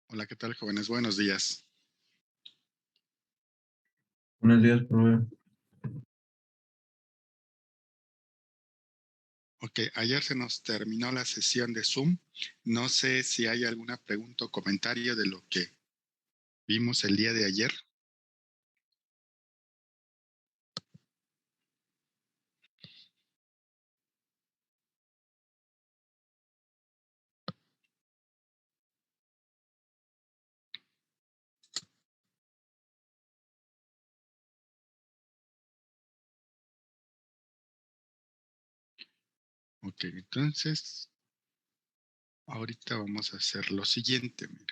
Hola, ¿qué tal, jóvenes? Buenos días. Buenos días, profe. Ok, ayer se nos terminó la sesión de Zoom. No sé si hay alguna pregunta o comentario de lo que vimos el día de ayer. Ok, entonces, ahorita vamos a hacer lo siguiente, miren.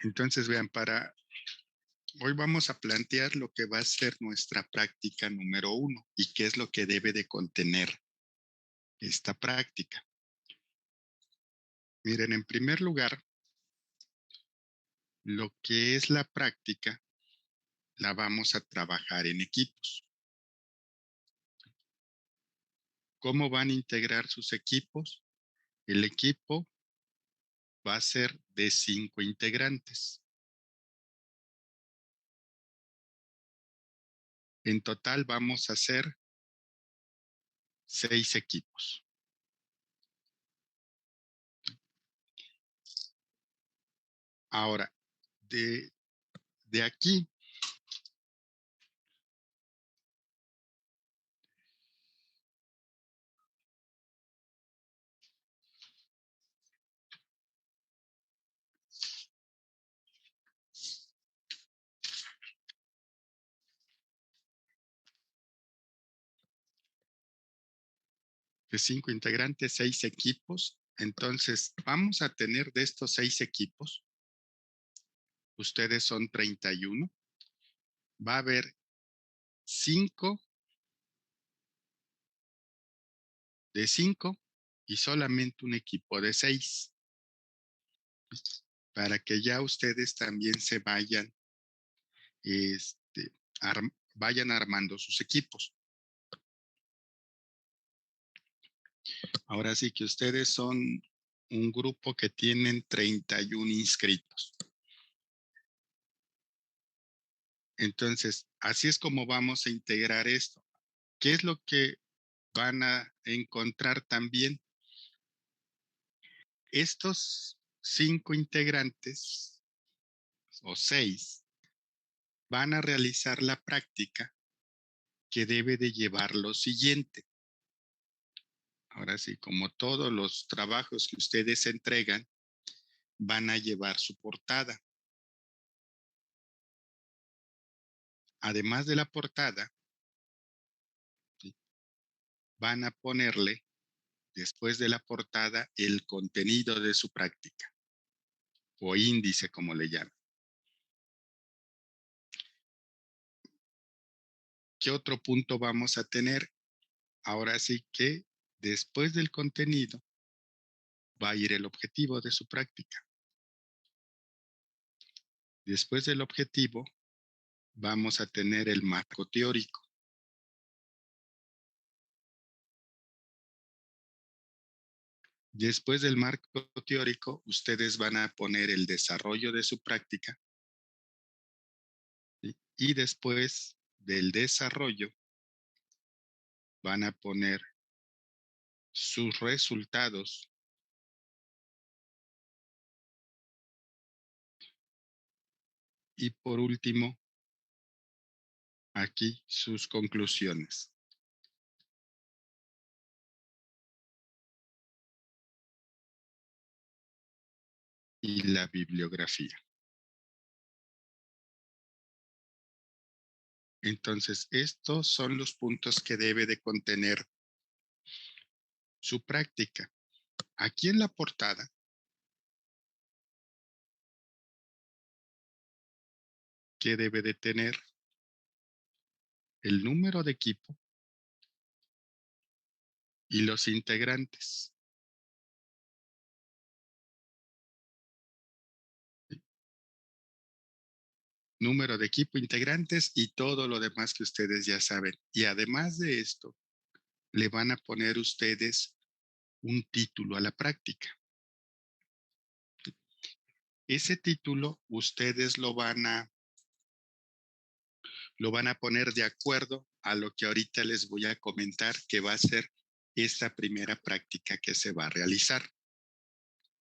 Entonces, vean, hoy vamos a plantear lo que va a ser nuestra práctica número 1 y qué es lo que debe de contener esta práctica. Miren, en primer lugar, lo que es la práctica la vamos a trabajar en equipos. ¿Cómo van a integrar sus equipos? El equipo va a ser de 5 integrantes. En total vamos a hacer 6 equipos. Ahora, de aquí, de 5 integrantes, 6 equipos. Entonces, vamos a tener de estos 6 equipos, ustedes son 31, va a haber 5 de 5 y solamente un equipo de 6, para que ya ustedes también se vayan, vayan armando sus equipos. Ahora sí que ustedes son un grupo que tienen 31 inscritos. Entonces, así es como vamos a integrar esto. ¿Qué es lo que van a encontrar también? Estos 5 integrantes o 6 van a realizar la práctica que debe de llevar lo siguiente. Ahora sí, como todos los trabajos que ustedes entregan, van a llevar su portada. Además de la portada, ¿sí?, van a ponerle, después de la portada, el contenido de su práctica o índice, como le llaman. ¿Qué otro punto vamos a tener? Ahora sí que después del contenido va a ir el objetivo de su práctica. Después del objetivo vamos a tener el marco teórico. Después del marco teórico, ustedes van a poner el desarrollo de su práctica, ¿sí?, y después del desarrollo van a poner sus resultados y por último, aquí sus conclusiones y la bibliografía. Entonces, estos son los puntos que debe de contener su práctica. Aquí en la portada, ¿qué debe de tener? el número de equipo y los integrantes. Número de equipo, integrantes y todo lo demás que ustedes ya saben. Y además de esto, le van a poner ustedes un título a la práctica. Ese título ustedes lo van a poner de acuerdo a lo que ahorita les voy a comentar que va a ser esta primera práctica que se va a realizar.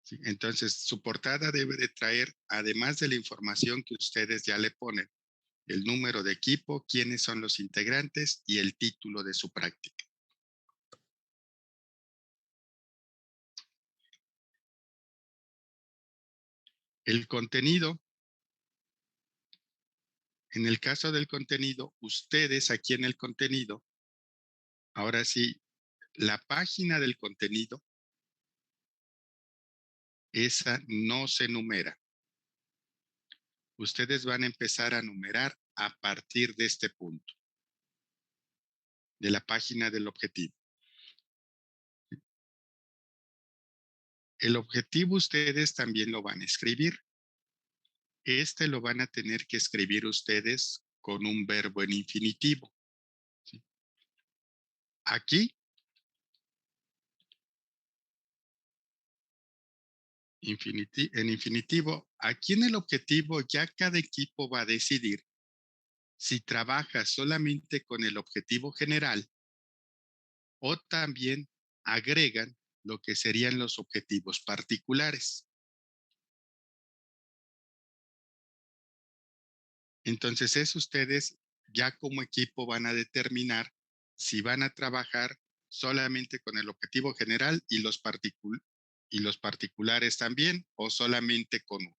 ¿Sí? Entonces, su portada debe de traer, además de la información que ustedes ya le ponen, el número de equipo, quiénes son los integrantes y el título de su práctica. El contenido, en el caso del contenido, ustedes aquí en el contenido, ahora sí, la página del contenido, esa no se numera. Ustedes van a empezar a numerar a partir de este punto, de la página del objetivo. El objetivo ustedes también lo van a escribir. Este lo van a tener que escribir ustedes con un verbo en infinitivo. ¿Sí? Aquí, en infinitivo, aquí en el objetivo ya cada equipo va a decidir si trabaja solamente con el objetivo general o también agregan lo que serían los objetivos particulares. Entonces, es ustedes ya como equipo van a determinar si van a trabajar solamente con el objetivo general y los particulares también o solamente con uno.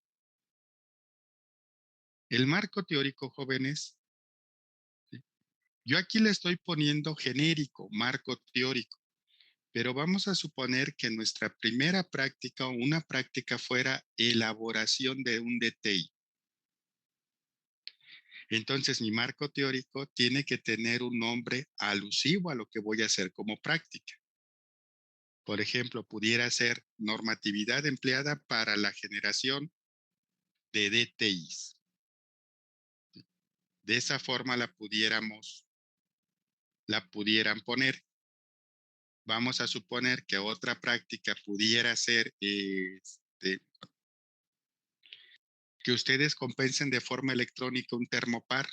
El marco teórico, jóvenes, ¿sí? Yo aquí le estoy poniendo genérico, marco teórico, pero vamos a suponer que nuestra primera práctica o una práctica fuera elaboración de un DTI. Entonces, mi marco teórico tiene que tener un nombre alusivo a lo que voy a hacer como práctica. Por ejemplo, pudiera ser normatividad empleada para la generación de DTIs. De esa forma la pudieran poner. Vamos a suponer que otra práctica pudiera ser que ustedes compensen de forma electrónica un termopar.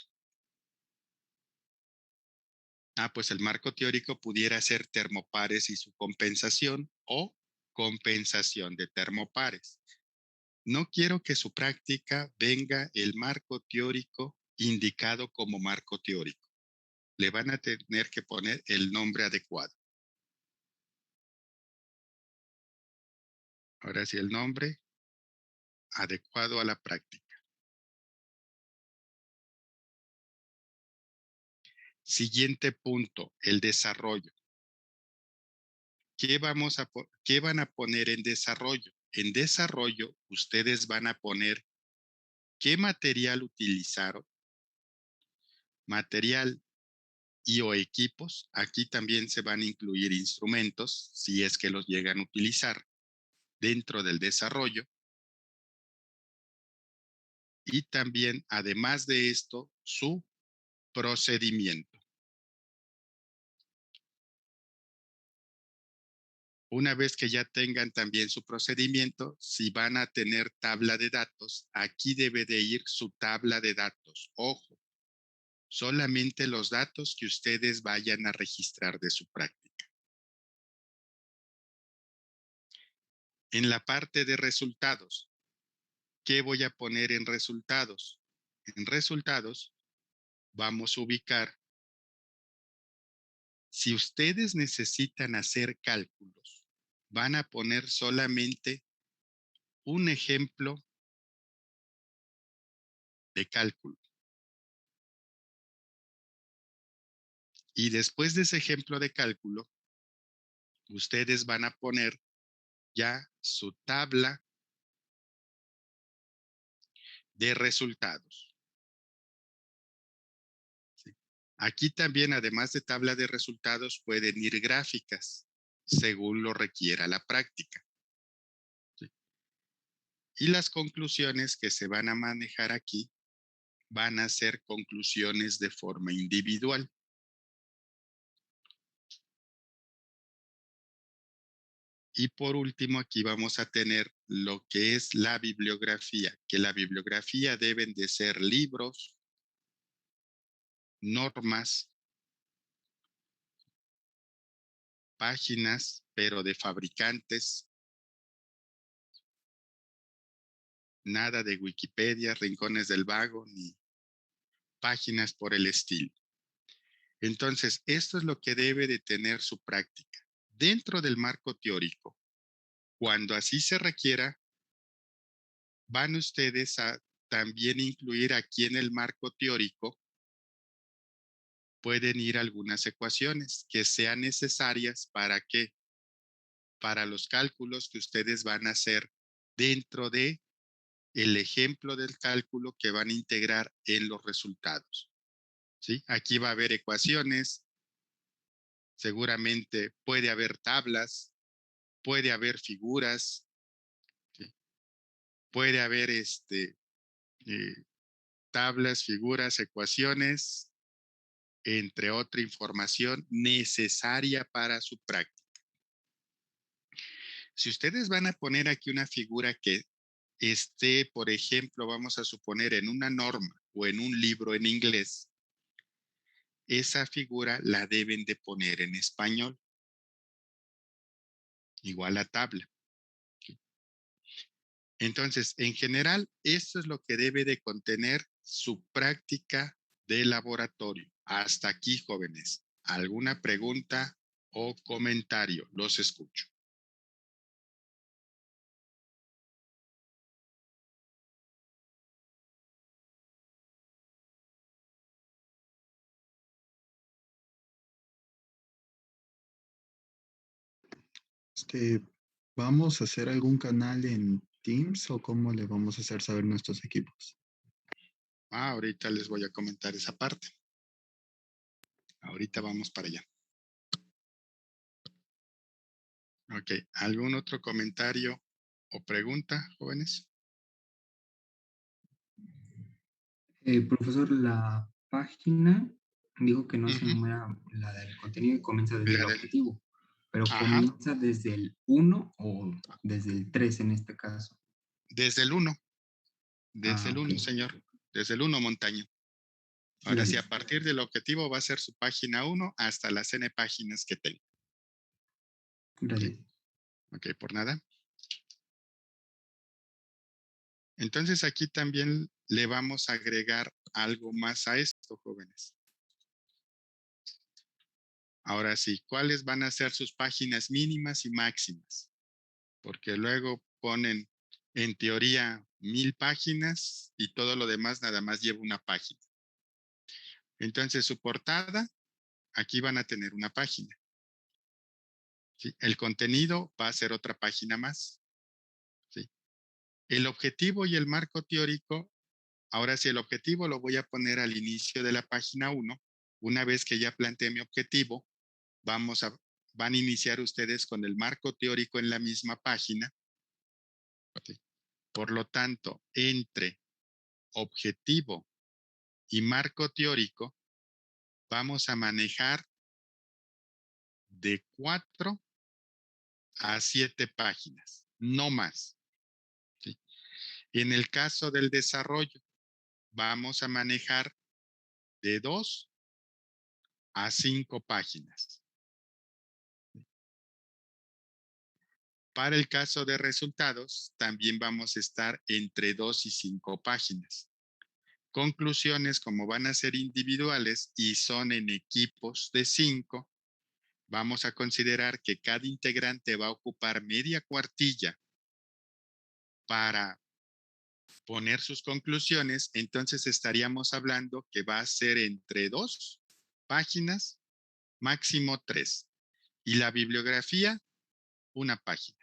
Pues el marco teórico pudiera ser termopares y su compensación o compensación de termopares. No quiero que su práctica venga el marco teórico indicado como marco teórico. Le van a tener que poner el nombre adecuado. Ahora sí, el nombre adecuado a la práctica. Siguiente punto, el desarrollo. ¿Qué van a poner en desarrollo? En desarrollo, ustedes van a poner qué material utilizaron, material y o equipos. Aquí también se van a incluir instrumentos, si es que los llegan a utilizar dentro del desarrollo. Y también, además de esto, su procedimiento. Una vez que ya tengan también su procedimiento, si van a tener tabla de datos, aquí debe de ir su tabla de datos. Ojo, solamente los datos que ustedes vayan a registrar de su práctica. En la parte de resultados, ¿qué voy a poner en resultados? En resultados vamos a ubicar, si ustedes necesitan hacer cálculos, van a poner solamente un ejemplo de cálculo. Y después de ese ejemplo de cálculo, ustedes van a poner ya su tabla de resultados. ¿Sí? Aquí también, además de tabla de resultados, pueden ir gráficas, según lo requiera la práctica. ¿Sí? Y las conclusiones que se van a manejar aquí van a ser conclusiones de forma individual. Y por último, aquí vamos a tener lo que es la bibliografía, que la bibliografía deben de ser libros, normas, páginas, pero de fabricantes, nada de Wikipedia, Rincones del Vago, ni páginas por el estilo. Entonces, esto es lo que debe de tener su práctica. Dentro del marco teórico, cuando así se requiera, van ustedes a también incluir aquí en el marco teórico, pueden ir algunas ecuaciones que sean necesarias para que, para los cálculos que ustedes van a hacer dentro de el ejemplo del cálculo que van a integrar en los resultados. ¿Sí? Aquí va a haber ecuaciones, seguramente puede haber tablas, puede haber figuras, ¿sí? Puede haber tablas, figuras, ecuaciones, entre otra información necesaria para su práctica. Si ustedes van a poner aquí una figura que esté, por ejemplo, vamos a suponer en una norma o en un libro en inglés, esa figura la deben de poner en español, igual a tabla. Entonces, en general, esto es lo que debe de contener su práctica de laboratorio. Hasta aquí, jóvenes. ¿Alguna pregunta o comentario? Los escucho. Este, ¿Vamos a hacer algún canal en Teams o cómo le vamos a hacer saber nuestros equipos? Ahorita les voy a comentar esa parte. Ahorita vamos para allá. Ok, ¿algún otro comentario o pregunta, jóvenes? Profesor, la página dijo que no se Ujú. enumera la del contenido y comienza desde el La del, objetivo, pero ajá, comienza desde el 1 o desde el 3 en este caso. desde el 1, desde Ah, el ok. 1, señor, desde el 1, Montaño. Ahora sí, a Gracias. partir del objetivo va a ser su página 1 hasta las N páginas que tenga. ¿Sí? Gracias. Ok, por nada. Entonces aquí también le vamos a agregar algo más a esto, jóvenes. Ahora sí, ¿cuáles van a ser sus páginas mínimas y máximas? Porque luego ponen en teoría 1000 páginas y todo lo demás nada más lleva una página. Entonces su portada, aquí van a tener una página. ¿Sí? El contenido va a ser otra página más. ¿Sí? El objetivo y el marco teórico, ahora sí el objetivo lo voy a poner al inicio de la página 1. Una vez que ya planteé mi objetivo, van a iniciar ustedes con el marco teórico en la misma página. ¿Sí? Por lo tanto, entre objetivo y marco teórico, vamos a manejar de 4 a 7 páginas, no más. ¿Sí? En el caso del desarrollo, vamos a manejar de 2 a 5 páginas. Para el caso de resultados, también vamos a estar entre 2 y 5 páginas. Conclusiones, como van a ser individuales y son en equipos de 5, vamos a considerar que cada integrante va a ocupar media cuartilla para poner sus conclusiones. Entonces estaríamos hablando que va a ser entre 2 páginas, máximo 3. Y la bibliografía, una página.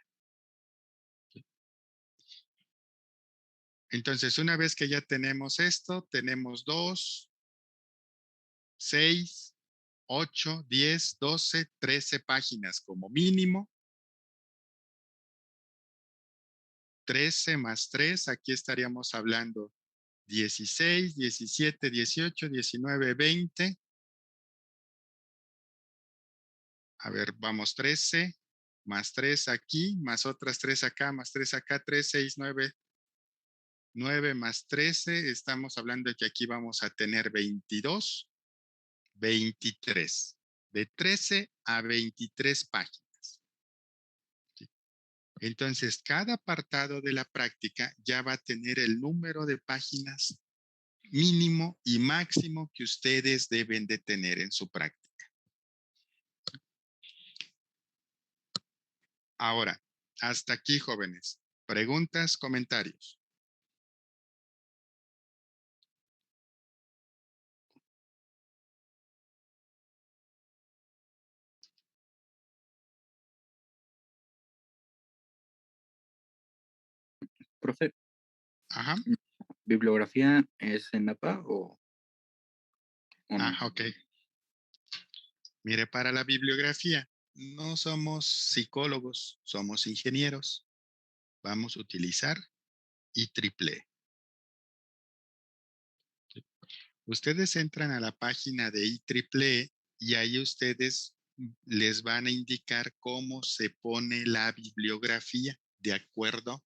Entonces, una vez que ya tenemos esto, tenemos 2, 6, 8, 10, 12, 13 páginas como mínimo. 13 más 3, aquí estaríamos hablando 16, 17, 18, 19, 20. A ver, vamos 13, más 3 aquí, más otras 3 acá, más 3 acá, 3, 6, 9, 9 más 13. Estamos hablando de que aquí vamos a tener 22, 23. De 13 a 23 páginas. ¿Sí? Entonces, cada apartado de la práctica ya va a tener el número de páginas mínimo y máximo que ustedes deben de tener en su práctica. Ahora, hasta aquí, jóvenes. Preguntas, comentarios. Profe, Ajá. ¿bibliografía es en APA o no? Ok. Mire, para la bibliografía, no somos psicólogos, somos ingenieros. Vamos a utilizar IEEE. Ustedes entran a la página de IEEE y ahí ustedes les van a indicar cómo se pone la bibliografía de acuerdo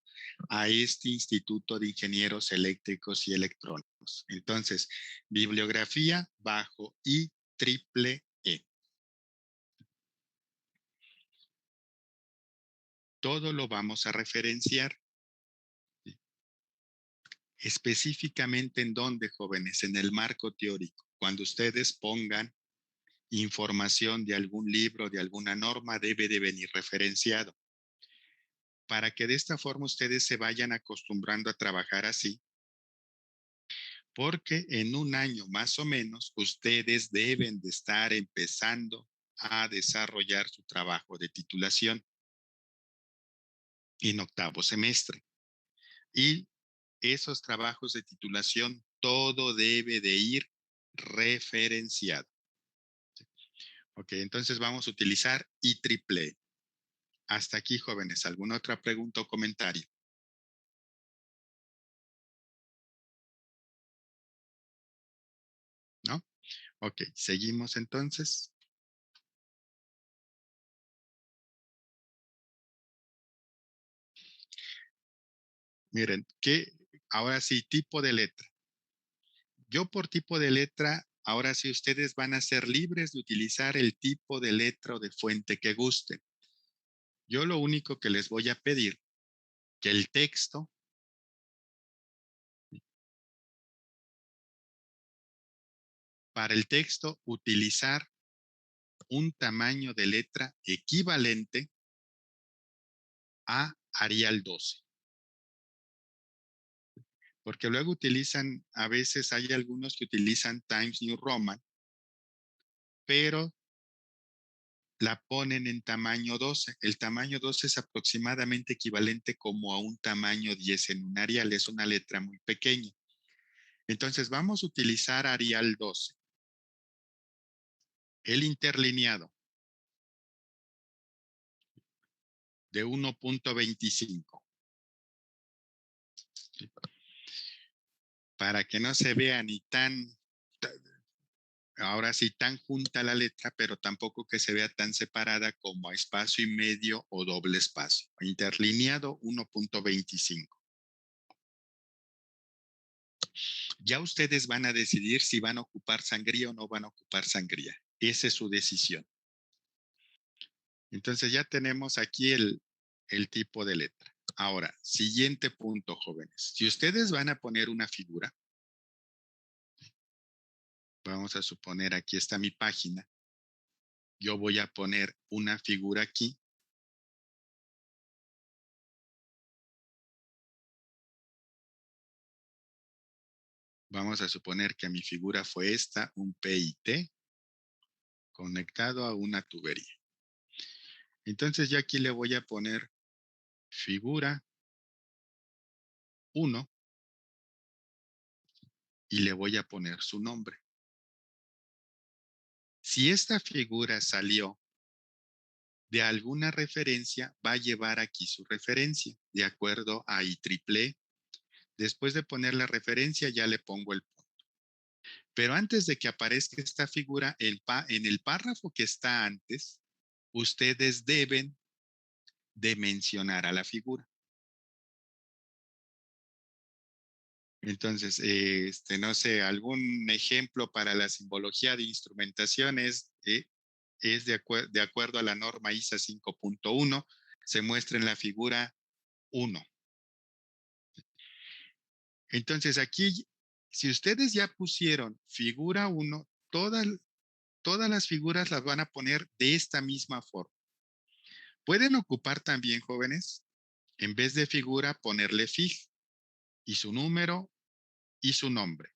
a este Instituto de Ingenieros Eléctricos y Electrónicos. Entonces, bibliografía bajo IEEE. Todo lo vamos a referenciar. Específicamente en dónde, jóvenes, en el marco teórico. Cuando ustedes pongan información de algún libro, de alguna norma, debe de venir referenciado. Para que de esta forma ustedes se vayan acostumbrando a trabajar así, porque en un año más o menos ustedes deben de estar empezando a desarrollar su trabajo de titulación en octavo semestre. Y esos trabajos de titulación, todo debe de ir referenciado. Ok, entonces vamos a utilizar IEEE. Hasta aquí, jóvenes. ¿Alguna otra pregunta o comentario? ¿No? Ok, seguimos entonces. Miren, ahora sí, tipo de letra. Yo por tipo de letra, ahora sí ustedes van a ser libres de utilizar el tipo de letra o de fuente que gusten. Yo lo único que les voy a pedir, que el texto para el texto utilizar un tamaño de letra equivalente a Arial 12. Porque luego utilizan, a veces hay algunos que utilizan Times New Roman, pero la ponen en tamaño 12. El tamaño 12 es aproximadamente equivalente como a un tamaño 10 en un Arial, es una letra muy pequeña. Entonces vamos a utilizar Arial 12. El interlineado de 1.25. Para que no se vea ni ahora sí tan junta la letra, pero tampoco que se vea tan separada como a espacio y medio o doble espacio. Interlineado 1.25. Ya ustedes van a decidir si van a ocupar sangría o no van a ocupar sangría. Esa es su decisión. Entonces ya tenemos aquí el tipo de letra. Ahora, siguiente punto, jóvenes. Si ustedes van a poner una figura, vamos a suponer aquí está mi página. Yo voy a poner una figura aquí. Vamos a suponer que mi figura fue esta, un PIT conectado a una tubería. Entonces yo aquí le voy a poner figura 1 y le voy a poner su nombre. Si esta figura salió de alguna referencia, va a llevar aquí su referencia, de acuerdo a IEEE. Después de poner la referencia, ya le pongo el punto. Pero antes de que aparezca esta figura, en el párrafo que está antes, ustedes deben de mencionar a la figura. Entonces, no sé, algún ejemplo para la simbología de instrumentación es de acuerdo a la norma ISA 5.1, se muestra en la figura 1. Entonces, aquí, si ustedes ya pusieron figura 1, todas las figuras las van a poner de esta misma forma. Pueden ocupar también, jóvenes, en vez de figura, ponerle fig y su número y su nombre.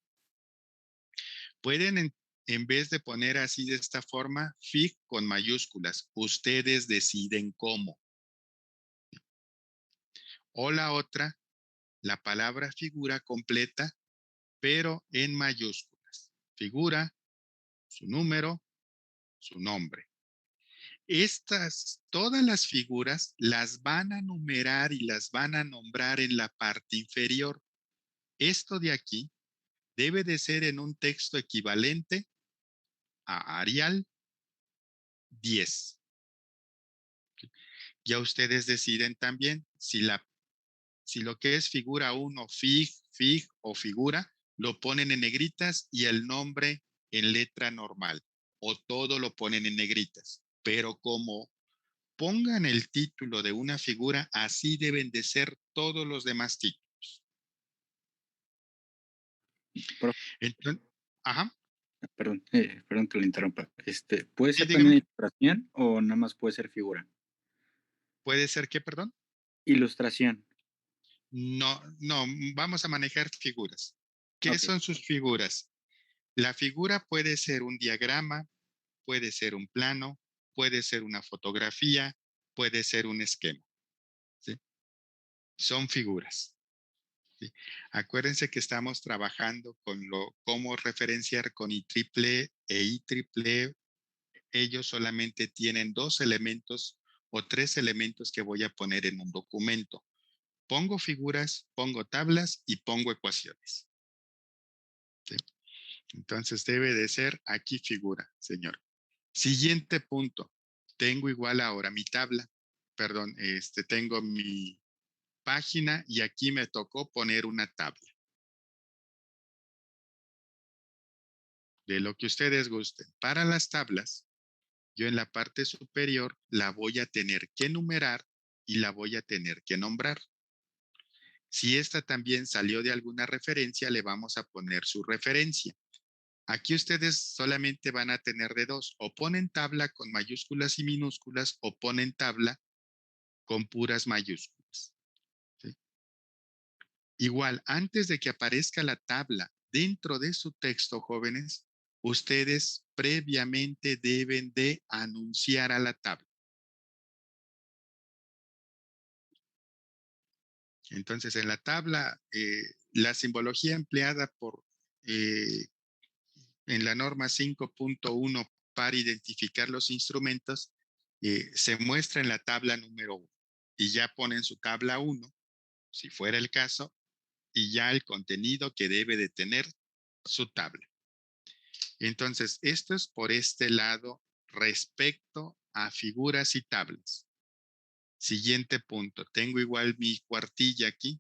Pueden, en vez de poner así de esta forma, fig con mayúsculas. Ustedes deciden cómo. O la otra, la palabra figura completa, pero en mayúsculas. Figura, su número, su nombre. Todas las figuras las van a numerar y las van a nombrar en la parte inferior. Esto de aquí debe de ser en un texto equivalente a Arial 10. Ya ustedes deciden también si lo que es figura 1, fig o figura, lo ponen en negritas y el nombre en letra normal. O todo lo ponen en negritas. Pero como pongan el título de una figura, así deben de ser todos los demás títulos. Profe, Entonces, ajá, perdón que lo interrumpa. ¿Puede sí, ser dígame, también ilustración o nada más puede ser figura? ¿puede ser qué, perdón? Ilustración. No, no, vamos a manejar figuras. ¿Qué Ok, son sus figuras? La figura puede ser un diagrama, puede ser un plano, puede ser una fotografía, puede ser un esquema. ¿Sí? Son figuras. ¿Sí? Acuérdense que estamos trabajando con cómo referenciar con IEEE e IEEE. Ellos solamente tienen 2 elementos o 3 elementos que voy a poner en un documento. Pongo figuras, pongo tablas y pongo ecuaciones. ¿Sí? Entonces debe de ser aquí figura, señor. Siguiente punto. Tengo igual ahora mi tabla, perdón, tengo mi página y aquí me tocó poner una tabla. De lo que ustedes gusten. Para las tablas, yo en la parte superior la voy a tener que numerar y la voy a tener que nombrar. Si esta también salió de alguna referencia, le vamos a poner su referencia. Aquí ustedes solamente van a tener de dos, o ponen tabla con mayúsculas y minúsculas o ponen tabla con puras mayúsculas. ¿Sí? Igual, antes de que aparezca la tabla dentro de su texto, jóvenes, ustedes previamente deben de anunciar a la tabla. Entonces, en la tabla, la simbología empleada en la norma 5.1 para identificar los instrumentos se muestra en la tabla número 1 y ya ponen su tabla 1, si fuera el caso, y ya el contenido que debe de tener su tabla. Entonces, esto es por este lado respecto a figuras y tablas. Siguiente punto, tengo igual mi cuartilla aquí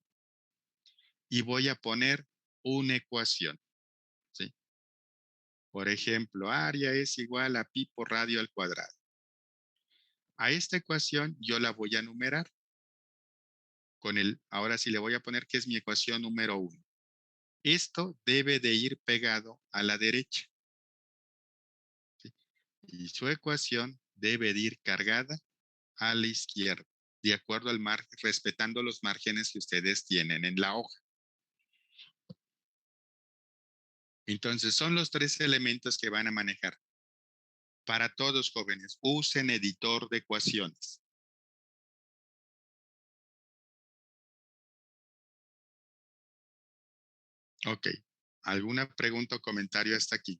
y voy a poner una ecuación. ¿Sí? Por ejemplo, área es igual a pi por radio al cuadrado. A esta ecuación yo la voy a numerar ahora sí le voy a poner que es mi ecuación número 1. Esto debe de ir pegado a la derecha. ¿Sí? Y su ecuación debe de ir cargada a la izquierda, de acuerdo al margen, respetando los márgenes que ustedes tienen en la hoja. Entonces, son los 3 elementos que van a manejar. Para todos, jóvenes, usen editor de ecuaciones. Ok. ¿Alguna pregunta o comentario hasta aquí?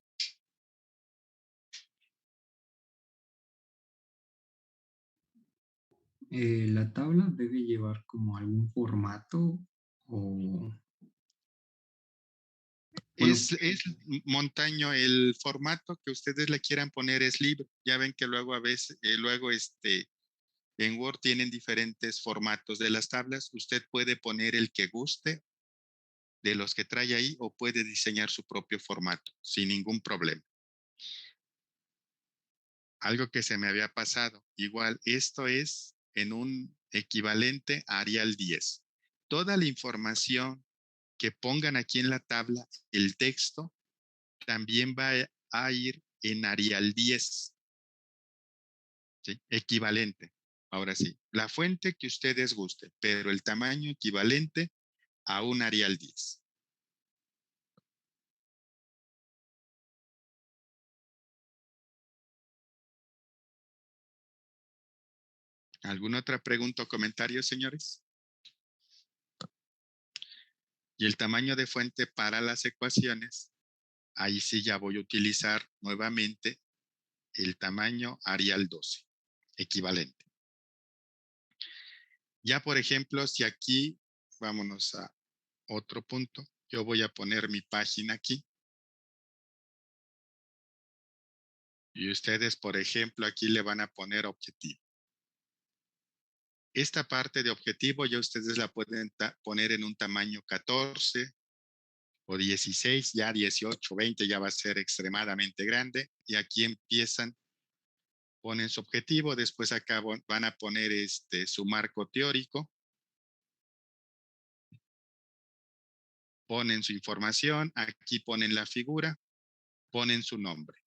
¿La tabla debe llevar como algún formato o...? Bueno, Es Montaño, el formato que ustedes le quieran poner es libre. Ya ven que luego a veces, en Word tienen diferentes formatos de las tablas. Usted puede poner el que guste de los que trae ahí o puede diseñar su propio formato sin ningún problema. Algo que se me había pasado. Igual, esto es en un equivalente a Arial 10. Toda la información que pongan aquí en la tabla, el texto, también va a ir en Arial 10. ¿Sí? Equivalente. Ahora sí, la fuente que ustedes gusten, pero el tamaño equivalente a un Arial 10. ¿Alguna otra pregunta o comentario, señores? Y el tamaño de fuente para las ecuaciones, ahí sí ya voy a utilizar nuevamente el tamaño Arial 12, equivalente. Ya, por ejemplo, si aquí, vámonos a otro punto, yo voy a poner mi página aquí. Y ustedes, por ejemplo, aquí le van a poner objetivo. Esta parte de objetivo ya ustedes la pueden poner en un tamaño 14 o 16, ya 18, 20 ya va a ser extremadamente grande. Y aquí empiezan, ponen su objetivo, después acá van a poner su marco teórico. Ponen su información, aquí ponen la figura, ponen su nombre.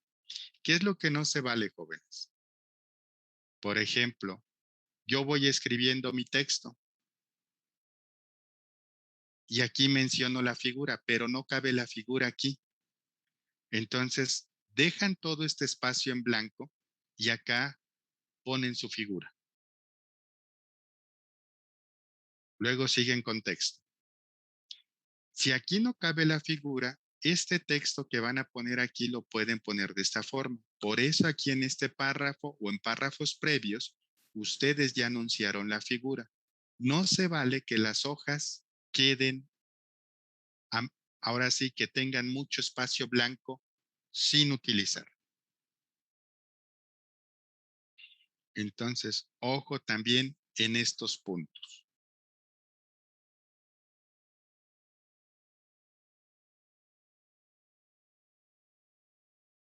¿Qué es lo que no se vale, jóvenes? Por ejemplo, yo voy escribiendo mi texto y aquí menciono la figura, pero no cabe la figura aquí. Entonces, dejan todo este espacio en blanco y acá ponen su figura. Luego siguen con texto. Si aquí no cabe la figura, este texto que van a poner aquí lo pueden poner de esta forma. Por eso aquí en este párrafo o en párrafos previos, ustedes ya anunciaron la figura. No se vale que las hojas queden, ahora sí, que tengan mucho espacio blanco sin utilizar. Entonces, ojo también en estos puntos.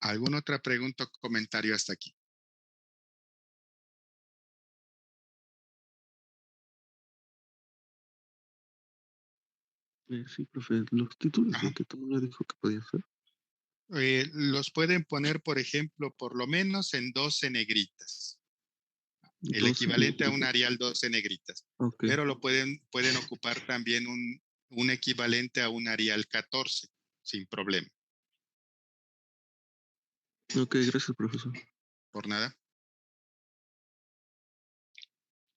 ¿Alguna otra pregunta o comentario hasta aquí? Sí, profe, los títulos, Ajá. ¿de qué tamaño dijo que podía ser? Los pueden poner, por ejemplo, por lo menos en 12 negritas. El 12 equivalente a un negritas. Arial 12 negritas. Ok, Pero lo pueden ocupar también un equivalente a un Arial 14, sin problema. ok, gracias, profesor. Por nada.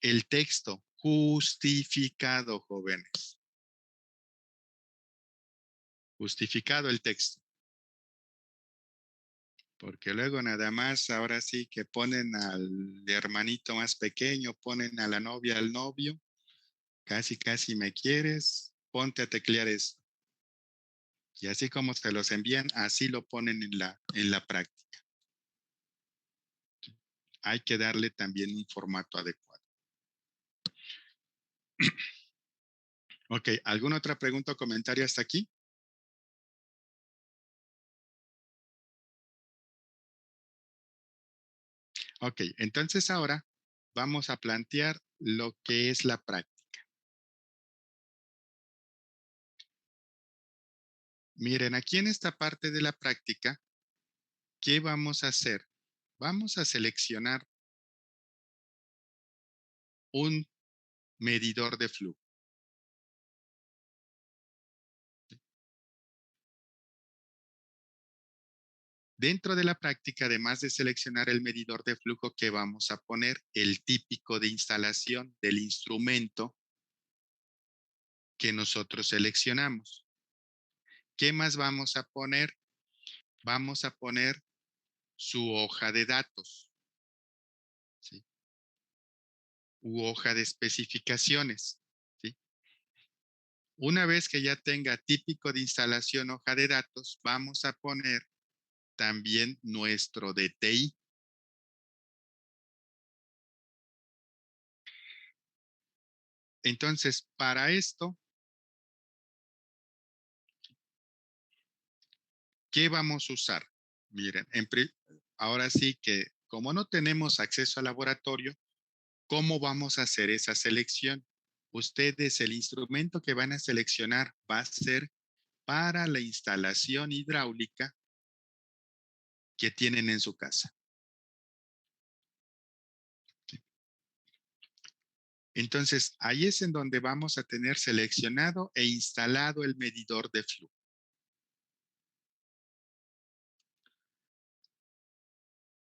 El texto justificado, jóvenes. Justificado el texto. Porque luego nada más, ahora sí que ponen al hermanito más pequeño, ponen a la novia, al novio, casi me quieres, ponte a teclear esto. Y así como se los envían, así lo ponen en la práctica. Hay que darle también un formato adecuado. Ok, ¿alguna otra pregunta o comentario hasta aquí? Ok, entonces ahora vamos a plantear lo que es la práctica. Miren, aquí en esta parte de la práctica, ¿qué vamos a hacer? Vamos a seleccionar un medidor de flujo. Dentro de la práctica, además de seleccionar el medidor de flujo, ¿qué vamos a poner? El típico de instalación del instrumento que nosotros seleccionamos. ¿Qué más vamos a poner? Vamos a poner su hoja de datos. ¿Sí? u hoja de especificaciones, ¿sí? Una vez que ya tenga típico de instalación hoja de datos, vamos a poner también nuestro DTI. Entonces, para esto, ¿qué vamos a usar? Miren, ahora sí que como no tenemos acceso al laboratorio, ¿cómo vamos a hacer esa selección? Ustedes, el instrumento que van a seleccionar va a ser para la instalación hidráulica que tienen en su casa. Entonces, ahí es en donde vamos a tener seleccionado e instalado el medidor de flujo.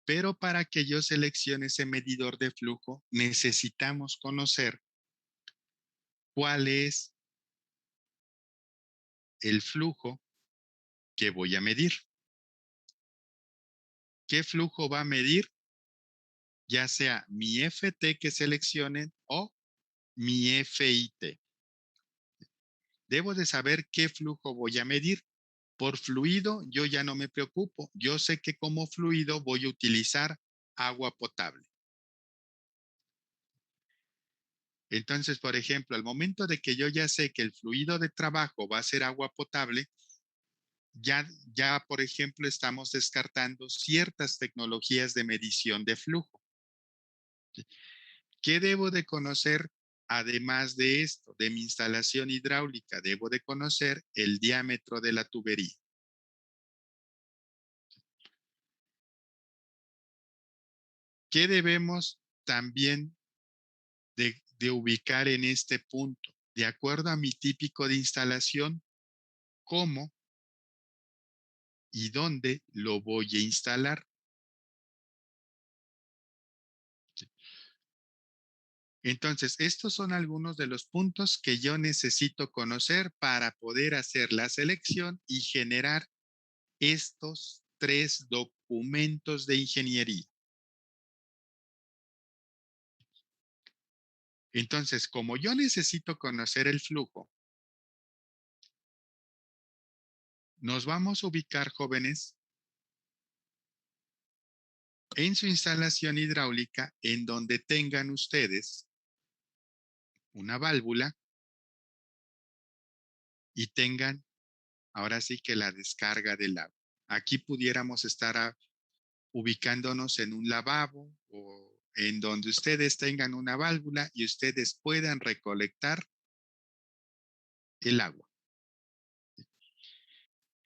Pero para que yo seleccione ese medidor de flujo, necesitamos conocer cuál es el flujo que voy a medir. ¿Qué flujo va a medir? Ya sea mi FT que seleccionen o mi FIT. Debo de saber qué flujo voy a medir. Por fluido, yo ya no me preocupo. Yo sé que como fluido voy a utilizar agua potable. Entonces, por ejemplo, al momento de que yo ya sé que el fluido de trabajo va a ser agua potable, ya, por ejemplo, estamos descartando ciertas tecnologías de medición de flujo. ¿Qué debo de conocer además de esto, de mi instalación hidráulica? Debo de conocer el diámetro de la tubería. ¿Qué debemos también de ubicar en este punto? De acuerdo a mi típico de instalación, ¿cómo y dónde lo voy a instalar? Entonces, estos son algunos de los puntos que yo necesito conocer para poder hacer la selección y generar estos 3 documentos de ingeniería. Entonces, como yo necesito conocer el flujo, nos vamos a ubicar, jóvenes, en su instalación hidráulica en donde tengan ustedes una válvula y tengan ahora sí que la descarga del agua. Aquí pudiéramos estar ubicándonos en un lavabo o en donde ustedes tengan una válvula y ustedes puedan recolectar el agua.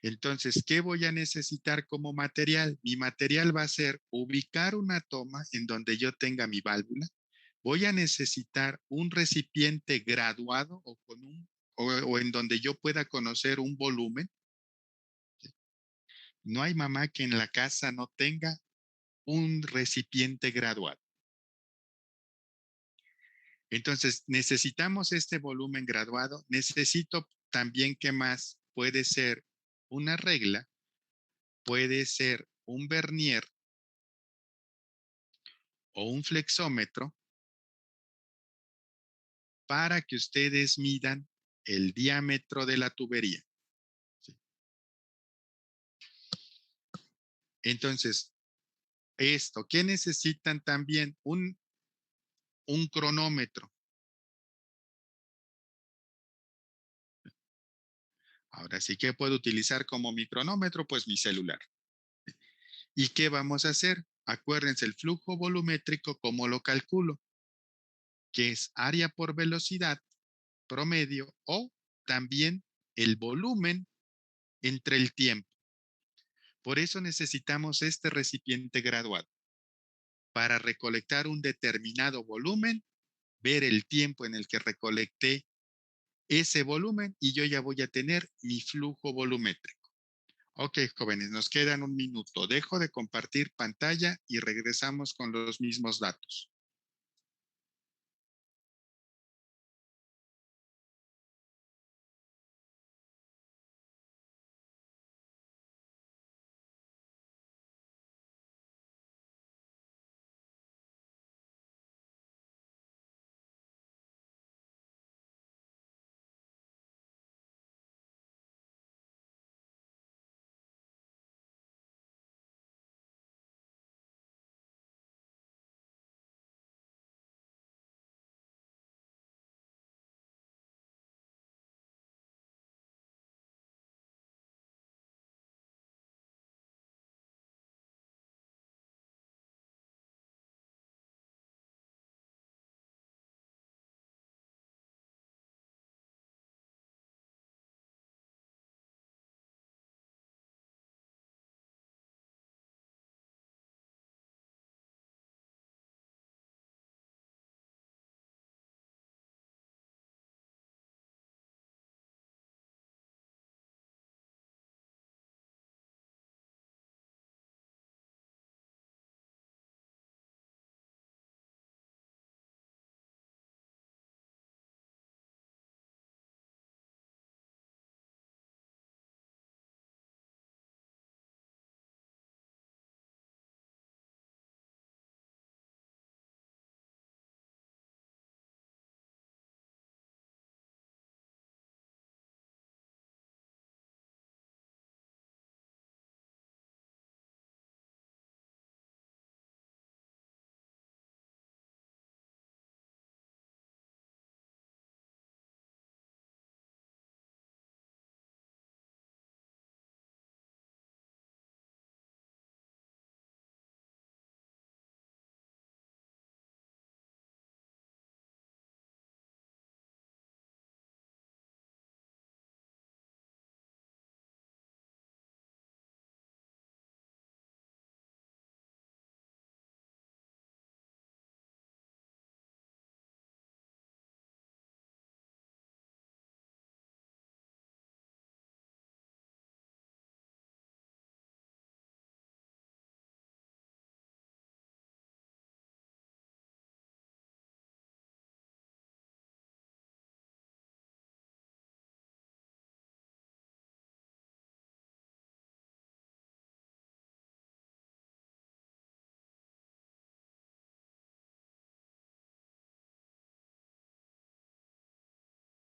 Entonces, ¿qué voy a necesitar como material? Mi material va a ser ubicar una toma en donde yo tenga mi válvula. Voy a necesitar un recipiente graduado o en donde yo pueda conocer un volumen. No hay mamá que en la casa no tenga un recipiente graduado. Entonces, necesitamos este volumen graduado. Necesito también, ¿qué más? Puede ser una regla, puede ser un vernier o un flexómetro para que ustedes midan el diámetro de la tubería. ¿Sí? Entonces, ¿qué necesitan también? Un cronómetro. Ahora sí que puedo utilizar como mi cronómetro, pues mi celular. ¿Y qué vamos a hacer? Acuérdense, el flujo volumétrico, ¿cómo lo calculo? Que es área por velocidad promedio o también el volumen entre el tiempo. Por eso necesitamos este recipiente graduado para recolectar un determinado volumen, ver el tiempo en el que recolecté ese volumen y yo ya voy a tener mi flujo volumétrico. Ok, jóvenes, nos quedan un minuto. Dejo de compartir pantalla y regresamos con los mismos datos.